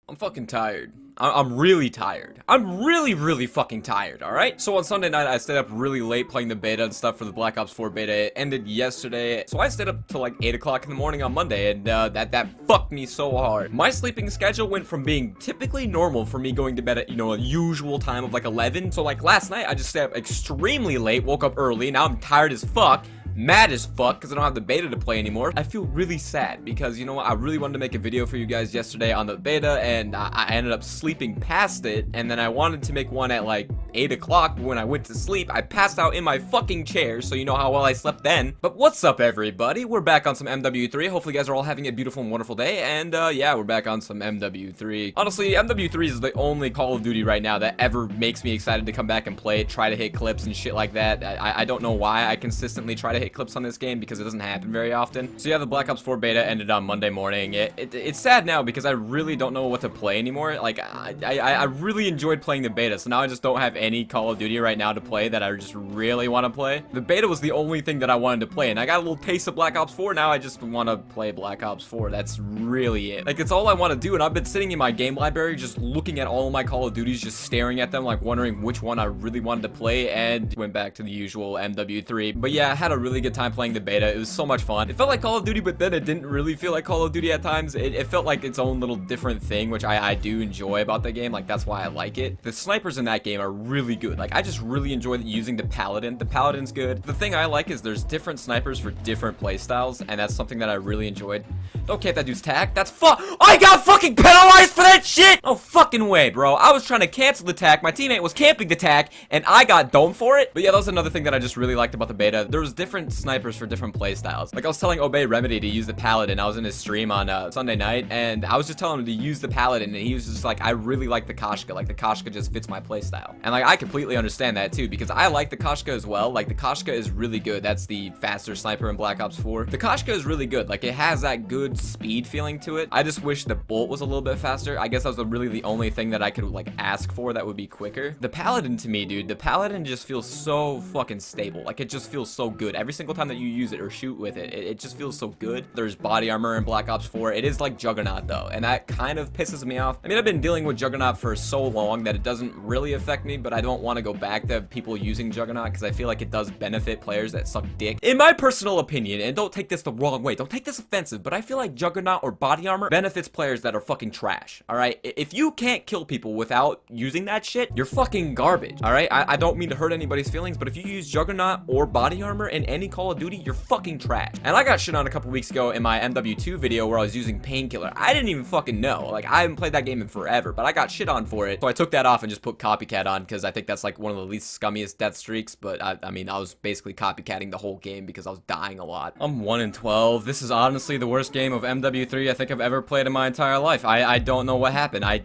I'm fucking tired. I'm really tired. I'm really fucking tired, alright? So on Sunday night, I stayed up really late playing the beta and stuff for the Black Ops 4 beta. It ended yesterday, so I stayed up till like 8 o'clock in the morning on Monday, and that fucked me so hard. My sleeping schedule went from being typically normal for me going to bed at, a usual time of like 11. So like last night, I just stayed up extremely late, woke up early, now I'm tired as fuck. Mad as fuck because I don't have the beta to play anymore. I feel really sad because, you know what, I really wanted to make a video for you guys yesterday on the beta, and I ended up sleeping past it, and then I wanted to make one at like 8 o'clock. When I went to sleep, I passed out in my fucking chair, so you know how well I slept then. But what's up, everybody? We're back on some MW3. Hopefully you guys are all having a beautiful and wonderful day, and yeah, we're back on some MW3. Honestly, MW3 is the only Call of Duty right now that ever makes me excited to come back and play it, try to hit clips and shit like that. I don't know why I consistently try to hit clips on this game because it doesn't happen very often. So yeah, the Black Ops 4 beta ended on Monday morning. It's sad now because I really don't know what to play anymore. Like, I really enjoyed playing the beta, so now I just don't have any Call of Duty right now to play that I just really want to play. The beta was the only thing that I wanted to play, and I got a little taste of Black Ops 4. Now I just want to play Black Ops 4. That's really it. Like, it's all I want to do, and I've been sitting in my game library just looking at all of my Call of Duties, just staring at them, like wondering which one I really wanted to play, and went back to the usual MW3. But yeah, I had a really good time playing the beta. It was so much fun. It felt like Call of Duty, but then it didn't really feel like Call of Duty at times. It felt like its own little different thing, which I do enjoy about the game. Like, that's why I like it. The snipers in that game are really good. Like, I just really enjoy using the Paladin. The Paladin's good. The thing I like is there's different snipers for different playstyles, and that's something that I really enjoyed. Don't cap that dude's tack. That's I got fucking penalized for that shit! No fucking way, bro. I was trying to cancel the tack. My teammate was camping the tack, and I got domed for it. But yeah, that was another thing that I just really liked about the beta. There was different snipers for different playstyles. Like, I was telling Obey Remedy to use the Paladin. I was in his stream on Sunday night, and I was just telling him to use the Paladin, and he was just like, I really like the Koshka. Like, the Koshka just fits my playstyle. And like, I completely understand that too, because I like the Koshka as well. Like, the Koshka is really good. That's the faster sniper in Black Ops 4. The Koshka is really good. Like, it has that good speed feeling to it. I just wish the bolt was a little bit faster. I guess that was really the only thing that I could like ask for that would be quicker. The Paladin, to me, dude, the Paladin just feels so fucking stable. Like, it just feels so good. Every single time that you use it or shoot with it, it just feels so good. There's body armor in Black Ops 4. It is like Juggernaut though, and that kind of pisses me off. I mean, I've been dealing with Juggernaut for so long that it doesn't really affect me, but I don't want to go back to people using Juggernaut because I feel like it does benefit players that suck dick. In my personal opinion, and don't take this the wrong way, don't take this offensive, but I feel like Juggernaut or body armor benefits players that are fucking trash, alright? If you can't kill people without using that shit, you're fucking garbage, alright? I don't mean to hurt anybody's feelings, but if you use Juggernaut or body armor in any Call of Duty, you're fucking trash. And I got shit on a couple weeks ago in my MW2 video where I was using Painkiller. I didn't even fucking know. Like, I haven't played that game in forever, but I got shit on for it. So I took that off and just put Copycat on because I think that's like one of the least scummiest death streaks, but I mean, I was basically copycatting the whole game because I was dying a lot. I'm 1-12. This is honestly the worst game of MW3 I think I've ever played in my entire life. I don't know what happened. I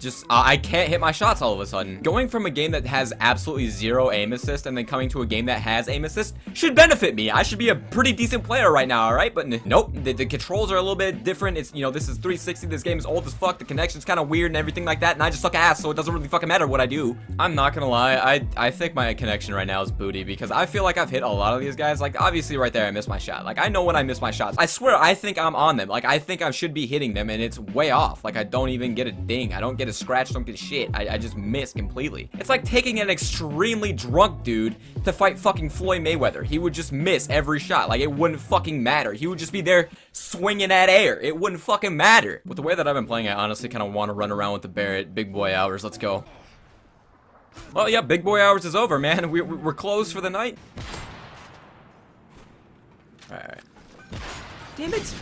can't hit my shots all of a sudden. Going from a game that has absolutely zero aim assist and then coming to a game that has aim assist should benefit me. I should be a pretty decent player right now, alright? But nope, the controls are a little bit different. It's, this is 360. This game is old as fuck. The connection's kind of weird and everything like that, and I just suck ass, so it doesn't really fucking matter what I do. I'm not gonna lie, I think my connection right now is booty because I feel like I've hit a lot of these guys. Like, obviously right there I missed my shot. Like, I know when I miss my shots. I swear I think I'm on them. Like, I think I should be hitting them, and it's way off. Like, I don't even get a ding. I don't get a scratch, don't get shit. I just miss completely. It's like taking an extremely drunk dude to fight fucking Floyd Mayweather. He would just miss every shot. Like, it wouldn't fucking matter. He would just be there swinging at air. It wouldn't fucking matter. With the way that I've been playing, I honestly kind of want to run around with the Barrett. Big boy hours. Let's go. Well, yeah, big boy hours is over, man. We're closed for the night. Alright. Damn it.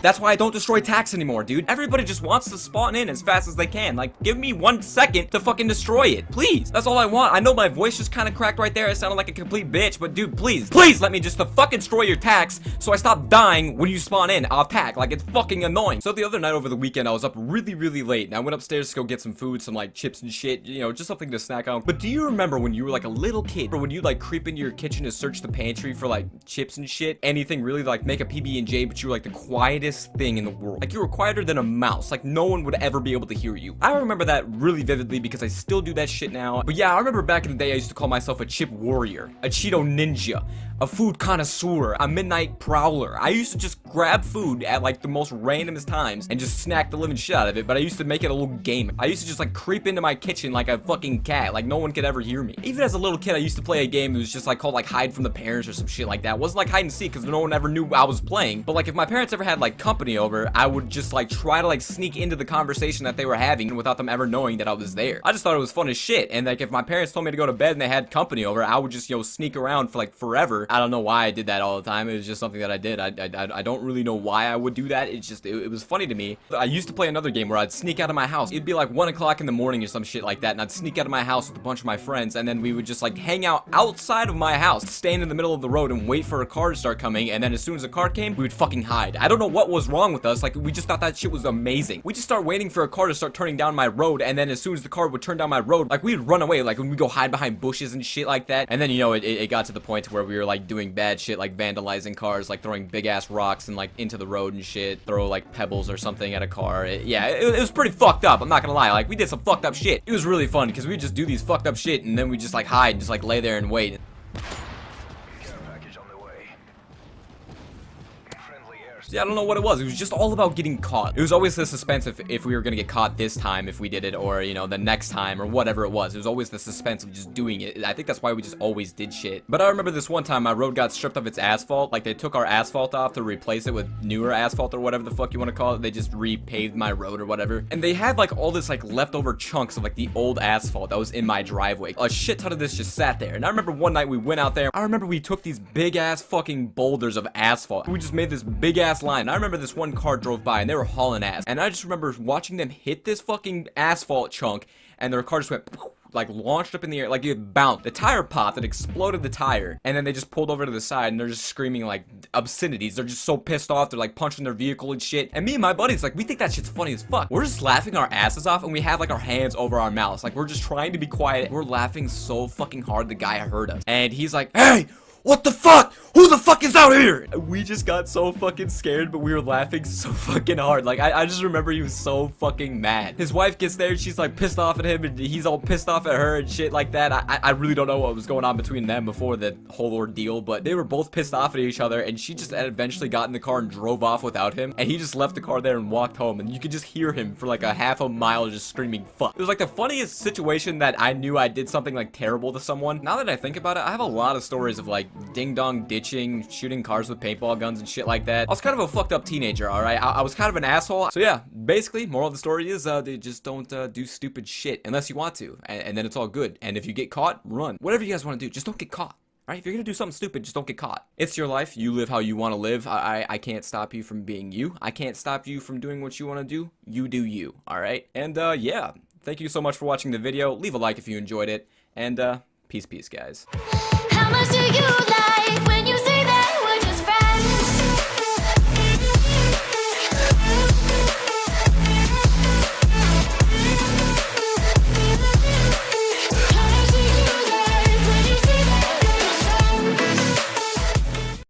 That's why I don't destroy tacks anymore, dude. Everybody just wants to spawn in as fast as they can. Like, give me 1 second to fucking destroy it. Please. That's all I want. I know my voice just kind of cracked right there. I sounded like a complete bitch, but dude, please let me just fucking destroy your tacks so I stop dying when you spawn in off tack. Like, it's fucking annoying. So the other night over the weekend, I was up really late, and I went upstairs to go get some food, some like chips and shit, just something to snack on. But do you remember when you were like a little kid, or when you like creep into your kitchen to search the pantry for like chips and shit, anything really, like make a PB&J, but you were like the quietest thing in the world. Like, you were quieter than a mouse. Like, no one would ever be able to hear you. I remember that really vividly because I still do that shit now. But yeah, I remember back in the day I used to call myself a chip warrior, a Cheeto ninja. a food connoisseur, a midnight prowler. I used to just grab food at like the most randomest times and just snack the living shit out of it, but I used to make it a little game. I used to just like creep into my kitchen like a fucking cat, like no one could ever hear me. Even as a little kid, I used to play a game that was just like called like hide from the parents or some shit like that. It wasn't like hide and seek because no one ever knew I was playing, but like if my parents ever had like company over, I would just like try to like sneak into the conversation that they were having without them ever knowing that I was there. I just thought it was fun as shit, and like if my parents told me to go to bed and they had company over, I would just, you know, sneak around for like forever. I don't know why I did that all the time. It was just something that I did. I don't really know why I would do that. It's just, it was funny to me. I used to play another game where I'd sneak out of my house. It'd be like 1 o'clock in the morning or some shit like that, and I'd sneak out of my house with a bunch of my friends, and then we would just like hang out outside of my house, stand in the middle of the road and wait for a car to start coming, and then as soon as a car came, we would fucking hide. I don't know what was wrong with us. Like, we just thought that shit was amazing. We just start waiting for a car to start turning down my road, and then as soon as the car would turn down my road, like we'd run away, like when we go hide behind bushes and shit like that. And then, you know, it got to the point where we were like doing bad shit, like vandalizing cars, like throwing big ass rocks and like into the road and shit, throw like pebbles or something at a car. It was pretty fucked up, I'm not gonna lie. Like, we did some fucked up shit. It was really fun because we just do these fucked up shit and then we just like hide and just like lay there and wait. Yeah, I don't know what it was. It was just all about getting caught. It was always the suspense if we were gonna get caught this time, if we did it, or, you know, the next time, or whatever it was. It was always the suspense of just doing it. I think that's why we just always did shit. But I remember this one time my road got stripped of its asphalt. Like, they took our asphalt off to replace it with newer asphalt or whatever the fuck you want to call it. They just repaved my road or whatever. And they had like all this like leftover chunks of like the old asphalt that was in my driveway. A shit ton of this just sat there. And I remember one night we went out there. I remember we took these big ass fucking boulders of asphalt. We just made this big ass line. I remember this one car drove by and they were hauling ass, and I just remember watching them hit this fucking asphalt chunk, and their car just went like launched up in the air, like it bounced. The tire popped, it exploded the tire, and then they just pulled over to the side and they're just screaming like obscenities. They're just so pissed off. They're like punching their vehicle and shit. And me and my buddies, like, we think that shit's funny as fuck. We're just laughing our asses off, and we have like our hands over our mouths, like we're just trying to be quiet. We're laughing so fucking hard the guy heard us, and he's like, "Hey, what the fuck? Who the fuck is out here?" We just got so fucking scared, but we were laughing so fucking hard. Like, I just remember he was so fucking mad. His wife gets there, she's like pissed off at him, and he's all pissed off at her and shit like that. I really don't know what was going on between them before the whole ordeal, but they were both pissed off at each other, and she just eventually got in the car and drove off without him, and he just left the car there and walked home, and you could just hear him for like a half a mile just screaming fuck. It was like the funniest situation that I knew I did something like terrible to someone. Now that I think about it, I have a lot of stories of like ding-dong ditching, shooting cars with paintball guns and shit like that. I was kind of a fucked up teenager, alright? I was kind of an asshole. So yeah, basically, moral of the story is, they just don't do stupid shit unless you want to, and then it's all good. And if you get caught, run. Whatever you guys want to do, just don't get caught. Alright, if you're gonna do something stupid, just don't get caught. It's your life. You live how you want to live. I can't stop you from being you. I can't stop you from doing what you want to do. You do you, alright? And, yeah. Thank you so much for watching the video. Leave a like if you enjoyed it. And, peace, guys.